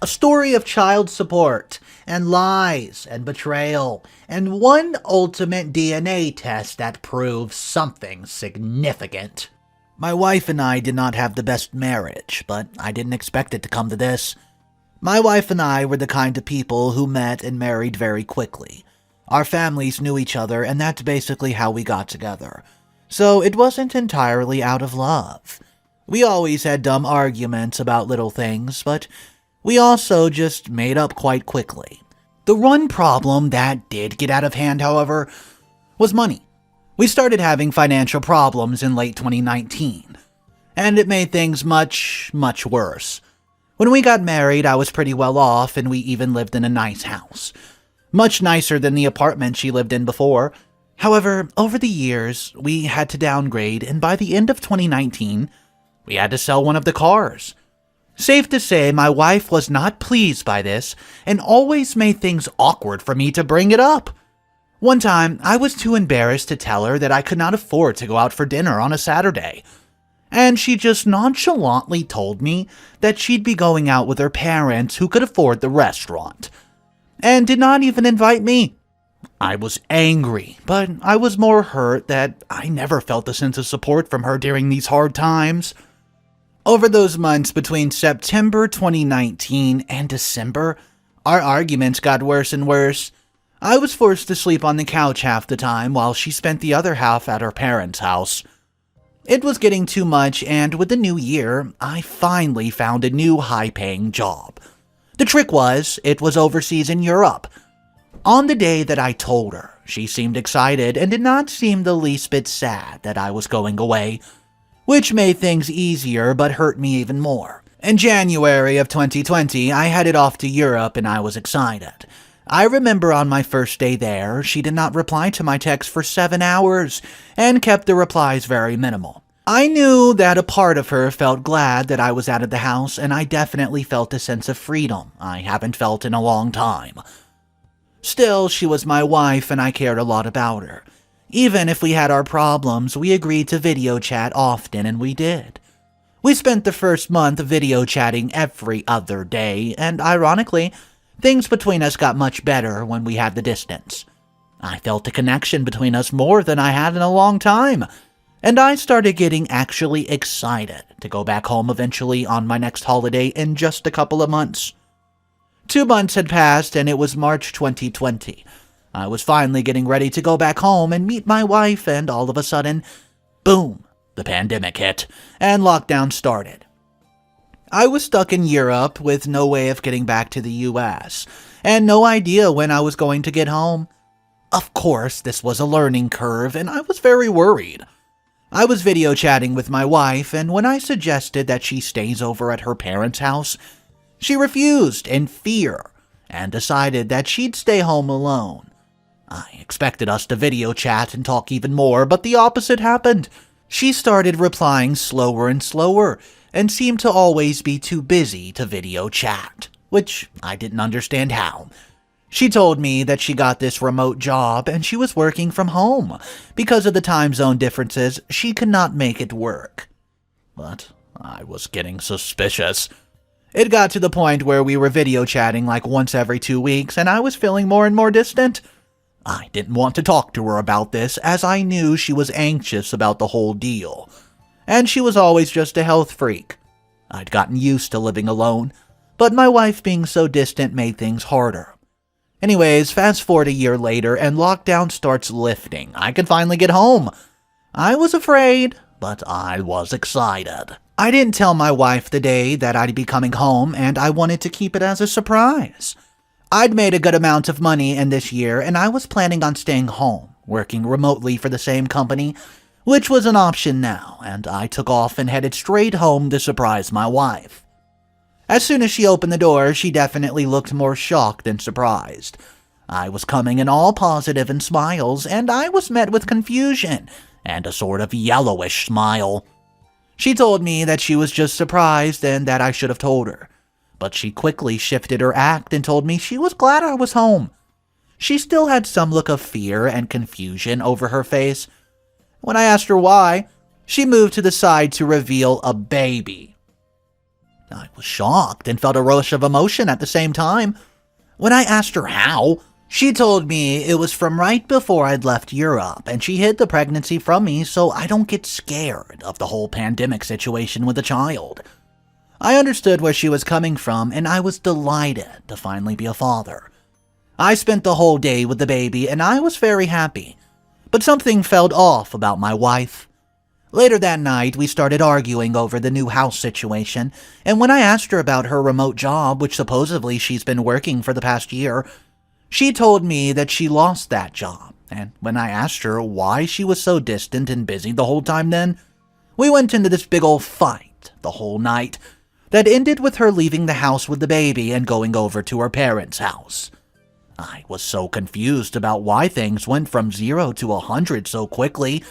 A story of child support, and lies, and betrayal, and one ultimate DNA test that proves something significant. My wife and I did not have the best marriage, but I didn't expect it to come to this. My wife and I were the kind of people who met and married very quickly. Our families knew each other, and that's basically how we got together. So it wasn't entirely out of love. We always had dumb arguments about little things, but we also just made up quite quickly. The one problem that did get out of hand, however, was money. We started having financial problems in late 2019, and it made things much, much worse. When we got married, I was pretty well off, and we even lived in a nice house. Much nicer than the apartment she lived in before. However, over the years, we had to downgrade, and by the end of 2019, we had to sell one of the cars. Safe to say, my wife was not pleased by this, and always made things awkward for me to bring it up. One time, I was too embarrassed to tell her that I could not afford to go out for dinner on a Saturday, and she just nonchalantly told me that she'd be going out with her parents who could afford the restaurant, and did not even invite me. I was angry, but I was more hurt that I never felt a sense of support from her during these hard times. Over those months between September 2019 and December, our arguments got worse and worse. I was forced to sleep on the couch half the time while she spent the other half at her parents' house. It was getting too much, and with the new year, I finally found a new high-paying job. The trick was, it was overseas in Europe. On the day that I told her, she seemed excited and did not seem the least bit sad that I was going away, which made things easier but hurt me even more. In January of 2020, I headed off to Europe and I was excited. I remember on my first day there, she did not reply to my text for 7 hours and kept the replies very minimal. I knew that a part of her felt glad that I was out of the house, and I definitely felt a sense of freedom I haven't felt in a long time. Still, she was my wife and I cared a lot about her. Even if we had our problems, we agreed to video chat often, and we did. We spent the first month video chatting every other day, and ironically, things between us got much better when we had the distance. I felt a connection between us more than I had in a long time, and I started getting actually excited to go back home eventually on my next holiday in just a couple of months. 2 months had passed, and it was March 2020. I was finally getting ready to go back home and meet my wife, and all of a sudden, boom, the pandemic hit, and lockdown started. I was stuck in Europe with no way of getting back to the US, and no idea when I was going to get home. Of course, this was a learning curve, and I was very worried. I was video chatting with my wife, and when I suggested that she stays over at her parents' house, she refused in fear and decided that she'd stay home alone. I expected us to video chat and talk even more, but the opposite happened. She started replying slower and slower, and seemed to always be too busy to video chat, which I didn't understand how. She told me that she got this remote job and she was working from home. Because of the time zone differences, she could not make it work. But I was getting suspicious. It got to the point where we were video chatting like once every 2 weeks, and I was feeling more and more distant. I didn't want to talk to her about this, as I knew she was anxious about the whole deal. And she was always just a health freak. I'd gotten used to living alone, but my wife being so distant made things harder. Anyways, fast forward a year later, and lockdown starts lifting. I could finally get home. I was afraid, but I was excited. I didn't tell my wife the day that I'd be coming home, and I wanted to keep it as a surprise. I'd made a good amount of money in this year, and I was planning on staying home, working remotely for the same company, which was an option now, and I took off and headed straight home to surprise my wife. As soon as she opened the door, she definitely looked more shocked than surprised. I was coming in all positive and smiles, and I was met with confusion and a sort of yellowish smile. She told me that she was just surprised and that I should have told her, but she quickly shifted her act and told me she was glad I was home. She still had some look of fear and confusion over her face. When I asked her why, she moved to the side to reveal a baby. I was shocked and felt a rush of emotion at the same time. When I asked her how, she told me it was from right before I'd left Europe, and she hid the pregnancy from me so I don't get scared of the whole pandemic situation with a child. I understood where she was coming from, and I was delighted to finally be a father. I spent the whole day with the baby, and I was very happy. But something felt off about my wife. Later that night, we started arguing over the new house situation, and when I asked her about her remote job, which supposedly she's been working for the past year, she told me that she lost that job. And when I asked her why she was so distant and busy the whole time then, we went into this big old fight the whole night that ended with her leaving the house with the baby and going over to her parents' house. I was so confused about why things went from 0 to 100 so quickly,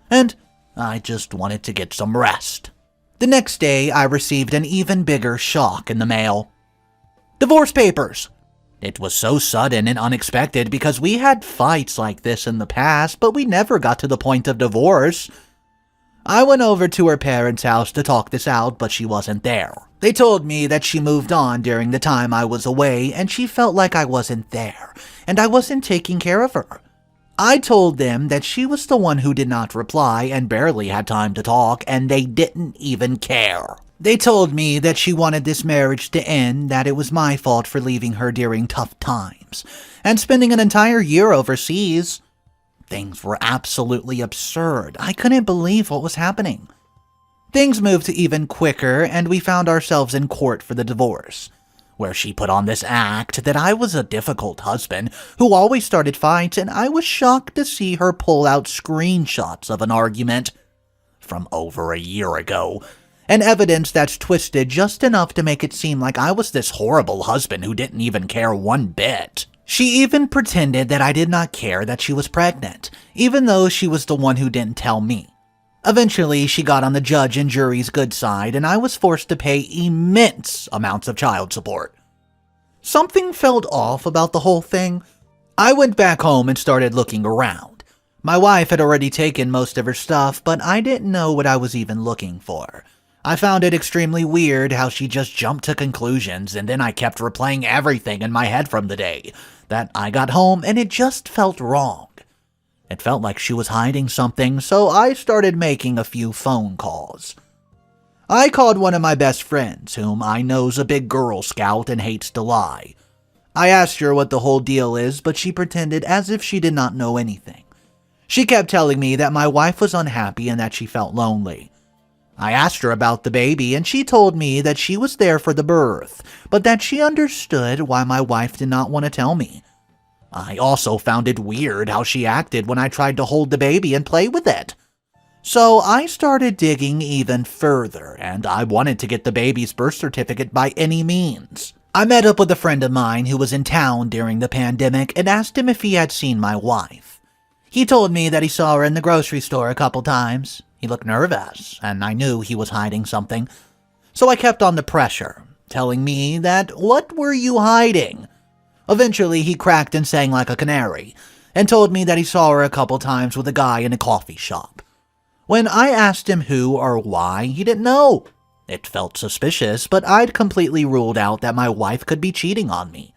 and I just wanted to get some rest. The next day, I received an even bigger shock in the mail. Divorce papers! It was so sudden and unexpected because we had fights like this in the past, but we never got to the point of divorce. I went over to her parents' house to talk this out, but she wasn't there. They told me that she moved on during the time I was away, and she felt like I wasn't there, and I wasn't taking care of her. I told them that she was the one who did not reply and barely had time to talk, and they didn't even care. They told me that she wanted this marriage to end, that it was my fault for leaving her during tough times, and spending an entire year overseas. Things were absolutely absurd. I couldn't believe what was happening. Things moved to even quicker, and we found ourselves in court for the divorce, where she put on this act that I was a difficult husband who always started fights, and I was shocked to see her pull out screenshots of an argument from over a year ago, and evidence that's twisted just enough to make it seem like I was this horrible husband who didn't even care one bit. She even pretended that I did not care that she was pregnant, even though she was the one who didn't tell me. Eventually, she got on the judge and jury's good side, and I was forced to pay immense amounts of child support. Something felt off about the whole thing. I went back home and started looking around. My wife had already taken most of her stuff, but I didn't know what I was even looking for. I found it extremely weird how she just jumped to conclusions, and then I kept replaying everything in my head from the day that I got home, and it just felt wrong. It felt like she was hiding something, so I started making a few phone calls. I called one of my best friends, whom I know's a big Girl Scout and hates to lie. I asked her what the whole deal is, but she pretended as if she did not know anything. She kept telling me that my wife was unhappy and that she felt lonely. I asked her about the baby, and she told me that she was there for the birth, but that she understood why my wife did not want to tell me. I also found it weird how she acted when I tried to hold the baby and play with it. So I started digging even further, and I wanted to get the baby's birth certificate by any means. I met up with a friend of mine who was in town during the pandemic and asked him if he had seen my wife. He told me that he saw her in the grocery store a couple times. He looked nervous, and I knew he was hiding something. So I kept on the pressure, telling me that, what were you hiding? Eventually, he cracked and sang like a canary, and told me that he saw her a couple times with a guy in a coffee shop. When I asked him who or why, he didn't know. It felt suspicious, but I'd completely ruled out that my wife could be cheating on me.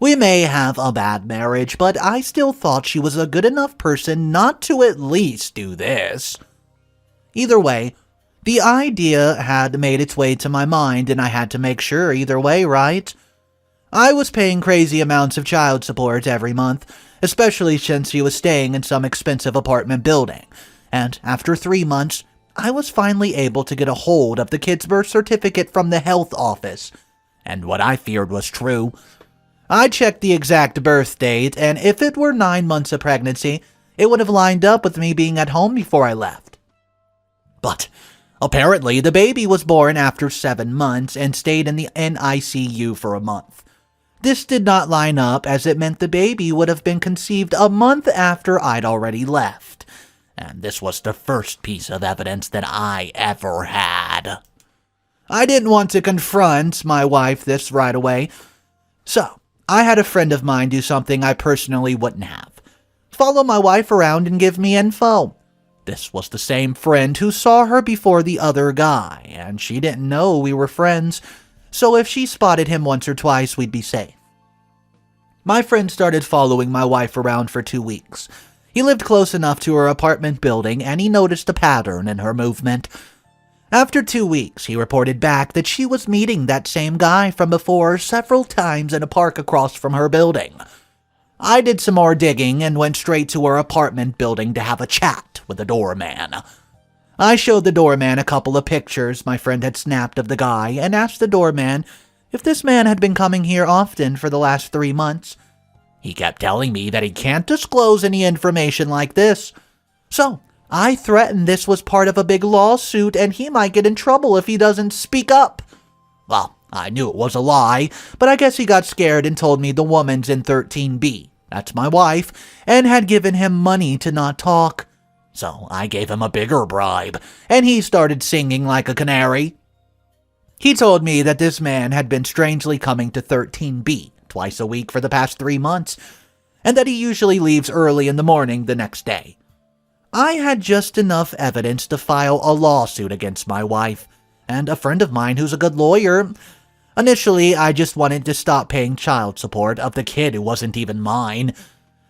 We may have a bad marriage, but I still thought she was a good enough person not to at least do this. Either way, the idea had made its way to my mind, and I had to make sure either way, right? I was paying crazy amounts of child support every month, especially since she was staying in some expensive apartment building, and after 3 months, I was finally able to get a hold of the kid's birth certificate from the health office, and what I feared was true. I checked the exact birth date, and if it were 9 months of pregnancy, it would have lined up with me being at home before I left. But apparently, the baby was born after 7 months and stayed in the NICU for a month. This did not line up, as it meant the baby would have been conceived a month after I'd already left. And this was the first piece of evidence that I ever had. I didn't want to confront my wife this right away, so I had a friend of mine do something I personally wouldn't have. Follow my wife around and give me info. This was the same friend who saw her before the other guy, and she didn't know we were friends, so if she spotted him once or twice, we'd be safe. My friend started following my wife around for 2 weeks. He lived close enough to her apartment building, and he noticed a pattern in her movement. After 2 weeks, he reported back that she was meeting that same guy from before several times in a park across from her building. I did some more digging and went straight to her apartment building to have a chat with the doorman. I showed the doorman a couple of pictures my friend had snapped of the guy and asked the doorman if this man had been coming here often for the last 3 months. He kept telling me that he can't disclose any information like this. So, I threatened this was part of a big lawsuit and he might get in trouble if he doesn't speak up. Well, I knew it was a lie, but I guess he got scared and told me the woman's in 13B, that's my wife, and had given him money to not talk. So I gave him a bigger bribe, and he started singing like a canary. He told me that this man had been strangely coming to 13B twice a week for the past 3 months, and that he usually leaves early in the morning the next day. I had just enough evidence to file a lawsuit against my wife, and a friend of mine who's a good lawyer. Initially, I just wanted to stop paying child support of the kid who wasn't even mine,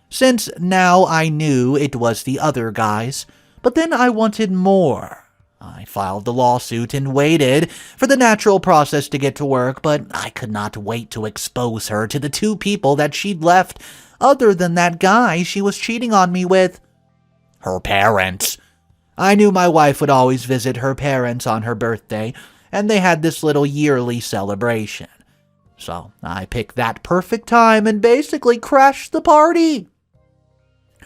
since now I knew it was the other guy's, but then I wanted more. I filed the lawsuit and waited for the natural process to get to work, but I could not wait to expose her to the 2 people that she'd left, other than that guy she was cheating on me with. Her parents. I knew my wife would always visit her parents on her birthday, and they had this little yearly celebration. So I picked that perfect time and basically crashed the party.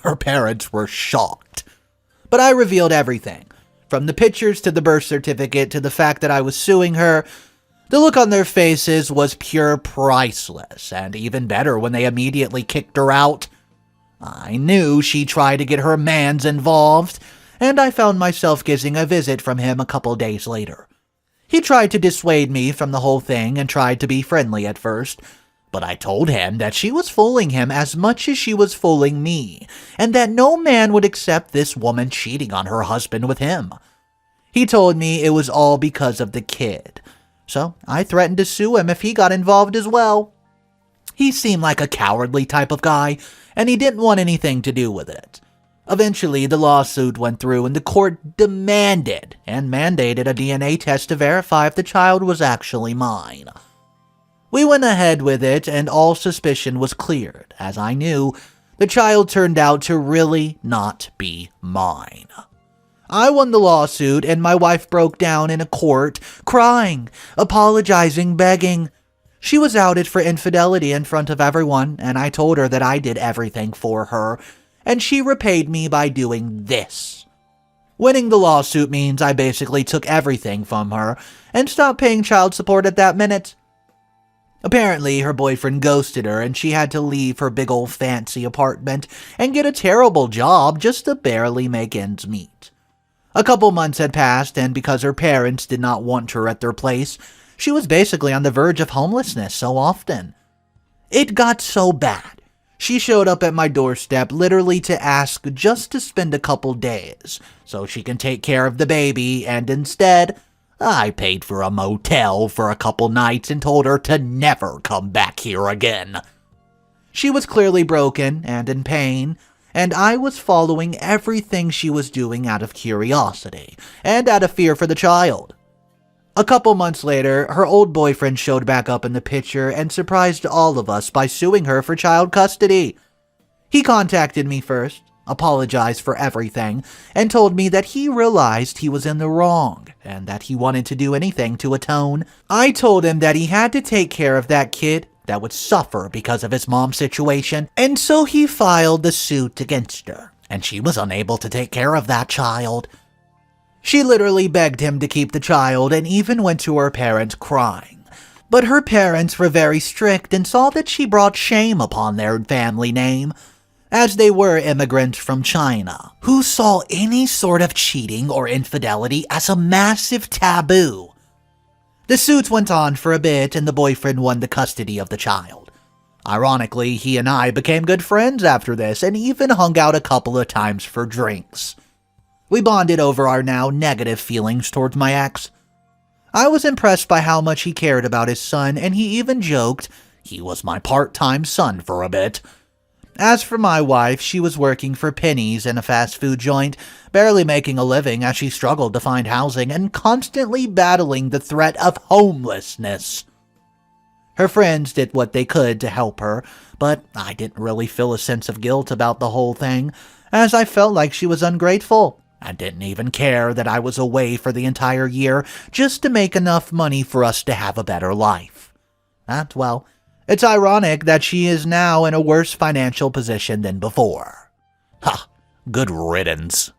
Her parents were shocked. But I revealed everything. From the pictures to the birth certificate to the fact that I was suing her. The look on their faces was pure priceless, and even better when they immediately kicked her out. I knew she tried to get her mans involved, and I found myself getting a visit from him a couple days later. He tried to dissuade me from the whole thing and tried to be friendly at first, but I told him that she was fooling him as much as she was fooling me, and that no man would accept this woman cheating on her husband with him. He told me it was all because of the kid, so I threatened to sue him if he got involved as well. He seemed like a cowardly type of guy, and he didn't want anything to do with it. Eventually, the lawsuit went through and the court demanded and mandated a DNA test to verify if the child was actually mine. We went ahead with it and all suspicion was cleared, as I knew the child turned out to really not be mine. I won the lawsuit and my wife broke down in a court, crying, apologizing, begging. She was outed for infidelity in front of everyone, and I told her that I did everything for her, and she repaid me by doing this. Winning the lawsuit means I basically took everything from her and stopped paying child support at that minute. Apparently, her boyfriend ghosted her and she had to leave her big old fancy apartment and get a terrible job just to barely make ends meet. A couple months had passed, and because her parents did not want her at their place, she was basically on the verge of homelessness so often. It got so bad. She showed up at my doorstep literally to ask just to spend a couple days so she can take care of the baby, and instead, I paid for a motel for a couple nights and told her to never come back here again. She was clearly broken and in pain, and I was following everything she was doing out of curiosity and out of fear for the child. A couple months later, her old boyfriend showed back up in the picture and surprised all of us by suing her for child custody. He contacted me first, apologized for everything, and told me that he realized he was in the wrong and that he wanted to do anything to atone. I told him that he had to take care of that kid that would suffer because of his mom's situation, and so he filed the suit against her, and she was unable to take care of that child. She literally begged him to keep the child and even went to her parents crying. But her parents were very strict and saw that she brought shame upon their family name, as they were immigrants from China, who saw any sort of cheating or infidelity as a massive taboo. The suit went on for a bit and the boyfriend won the custody of the child. Ironically, he and I became good friends after this and even hung out a couple of times for drinks. We bonded over our now negative feelings towards my ex. I was impressed by how much he cared about his son, and he even joked he was my part-time son for a bit. As for my wife, she was working for pennies in a fast food joint, barely making a living as she struggled to find housing and constantly battling the threat of homelessness. Her friends did what they could to help her, but I didn't really feel a sense of guilt about the whole thing, as I felt like she was ungrateful. I didn't even care that I was away for the entire year just to make enough money for us to have a better life. And, well, it's ironic that she is now in a worse financial position than before. Ha! Good riddance.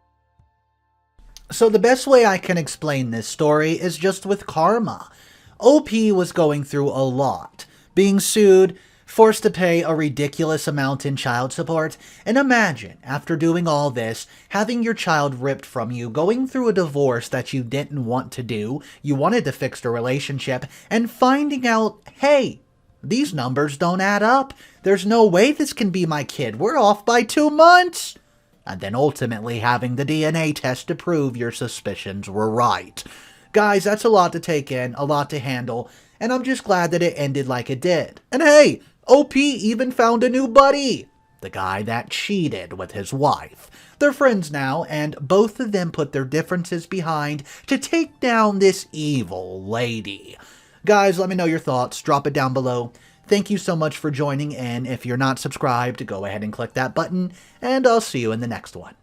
So the best way I can explain this story is just with karma. OP was going through a lot, being sued, forced to pay a ridiculous amount in child support, and imagine, after doing all this, having your child ripped from you, going through a divorce that you didn't want to do, you wanted to fix the relationship, and finding out, hey, these numbers don't add up. There's no way this can be my kid. We're off by 2 months. And then ultimately having the DNA test to prove your suspicions were right. Guys, that's a lot to take in, a lot to handle, and I'm just glad that it ended like it did. And hey, OP even found a new buddy. The guy that cheated with his wife. They're friends now, and both of them put their differences behind to take down this evil lady. Guys, let me know your thoughts. Drop it down below. Thank you so much for joining in. If you're not subscribed, go ahead and click that button, and I'll see you in the next one.